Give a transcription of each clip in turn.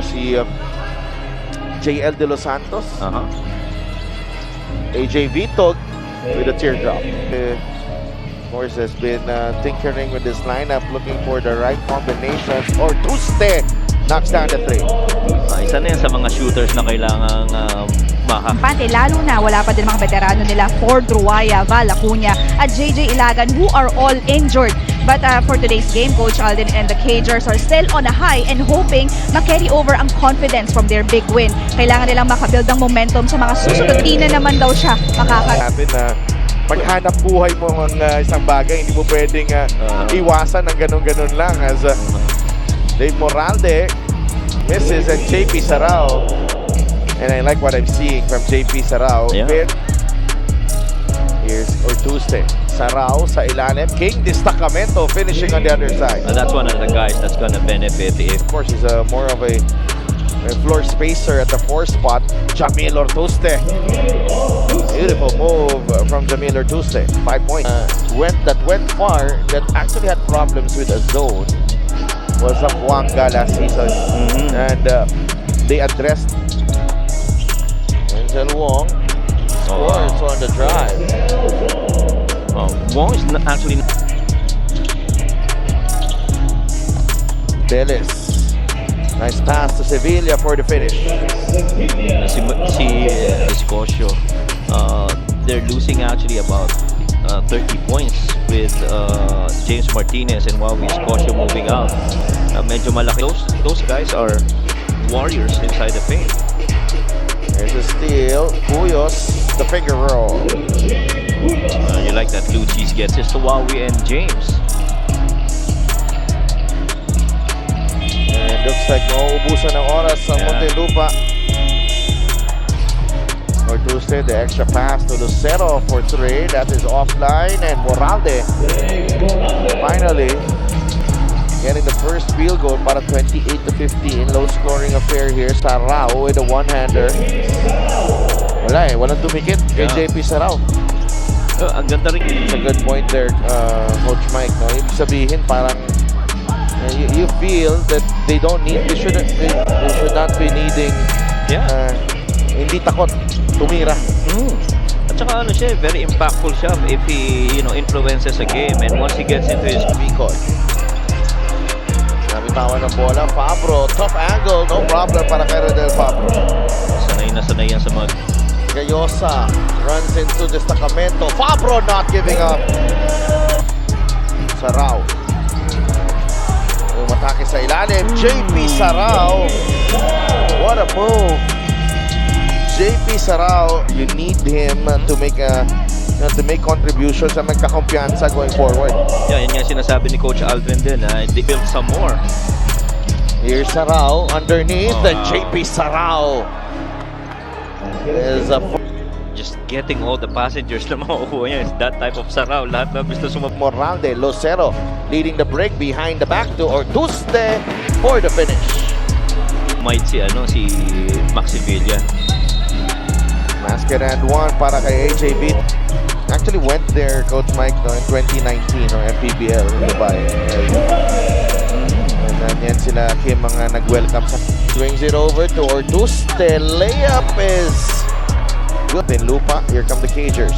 si JL De Los Santos. AJ Vitog with a teardrop. Of course, has been tinkering with this lineup, looking for the right combinations. Or Tuste knocks down the three. Isa na yan sa mga shooters na kailangang Pati lalo na wala pa din mga veterano nila Ford Ruaya, Val Acuña at JJ Ilagan who are all injured. But for today's game, Coach Alden and the Cagers are still on a high and hoping ma-carry over ang confidence from their big win. Kailangan nilang makabuild ng momentum sa mga susunod. Di na naman daw siya Natin na maghanap buhay mo ng isang bagay, hindi mo pwedeng iwasan ng ganun-ganun lang. As Dave Moralde misses and JP Sarao. And I like what I'm seeing from JP Sarao. Yeah. Here's Ortuste. Sarao sa ilalim. King Destacamento finishing on the other side. And that's one of the guys that's gonna benefit if... Of course, he's more of a floor spacer at the 4 spot. Jamil Ortuste. Beautiful move from Jamil Ortuste. 5 points. That went far, that actually had problems with a zone was Zamboanga last season. And they addressed Denzel Wong. Scores on the drive. Wong is not actually... Belis. Nice pass to Sevilla for the finish. Si Escocio, they're losing actually about 30 points with James Martinez and Wawi Escocio moving out. Medyo malaki. Those guys are warriors inside the paint. There's a steal. Cuyos, the finger roll. You like that blue cheese gets it to Wawi and James. And looks like mauubusan ng oras sa Muntinlupa. Or Tuesday, the extra pass to Lucero for 3. That is offline. And Moralde finally getting the first field goal para 28-15. Low scoring affair here. Sarao with a one-hander. Wala walang tumikit kay JP Sarao. Ang ganda rin. It's a good point there, Coach Mike. No? Ibig sabihin parang you feel that they don't need, they should not be needing, hindi takot tumira. At saka ano siya, very impactful siya if he, influences a game, and once he gets into his Bicol. Nabitawan ng bola, Fabro, tough angle, no problem para kay Rodel Fabro. sanay yan sa mga Gayosa runs into Destacamento. Fabro not giving up. Sarao. Umatake sa ilalim. JP Sarao. What a move. JP Sarao, you need him to make contributions and magkakumpiyansa going forward. Yeah, yun nga sinasabi ni Coach Alvin din. They build some more. Here's Sarao underneath. The JP Sarao is just getting all the passengers na makukuha niya. It's that type of Sarao. Lahat na gusto Moralde, Lucero leading the break behind the back to Ortuste for the finish. Might si Maximilian. Basket and one para kay AJB. Actually went there, Coach Mike, in 2019 or MPBL in Dubai. And yan sila Kim mga nag-welcome sa. Swings it over to Ortuste. Layup is good. Muntinlupa, here come the Cagers.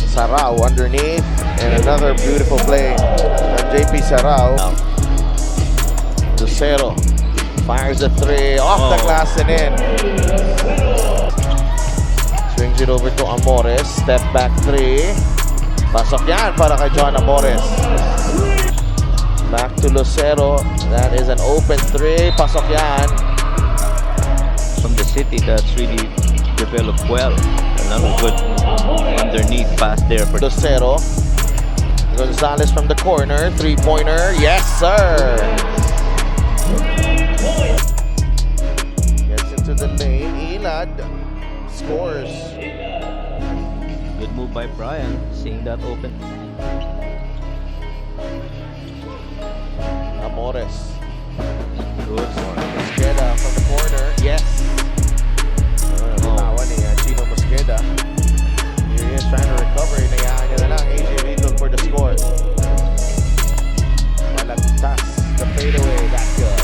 Sarao underneath, and another beautiful play from JP Sarao. Lucero fires a 3 off the glass and in. Swings it over to Amores. Step back 3. Pasok yan para kay John Amores. Back to Lucero. That is an open 3. Pasok yan. From the city that's really developed well. Another good underneath pass there for Lucero. Gonzalez from the corner. 3-pointer. Yes, sir. Gets into the lane. Elad scores. good move by Brian, seeing that open. Amores. Good. Mosqueda from the corner. Yes. Tawa ni Chino Mosqueda. Here he is trying to recover. Inayaan niya na lang. AJ Vitog for the score. Malagtas. The fadeaway. That's good.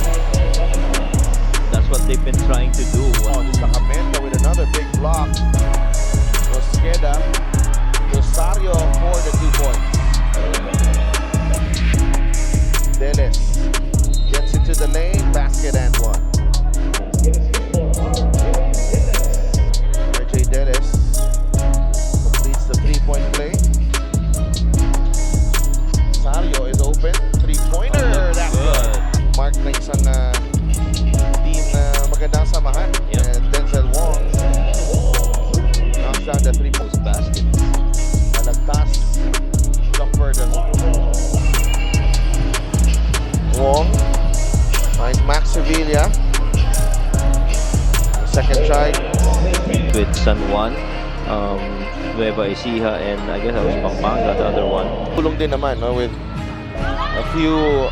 Magnolia. Second try. With San Juan, Nueva Ecija, and I guess that was Pampanga, the other one. Tulong din naman, no, with a few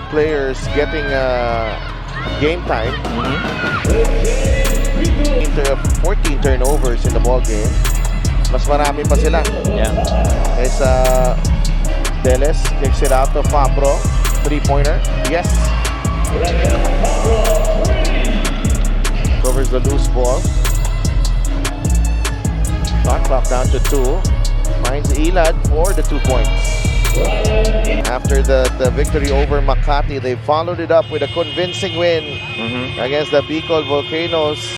players getting game time. 14 turnovers in the ball game. Mas marami pa sila. Yeah. Esa Deles kicks it out to Fabro. Three-pointer. Yes. Covers the loose ball. Shot clock down to 2. Finds Elad for the 2 points. After the victory over Makati, they followed it up with a convincing win against the Bicol Volcanoes.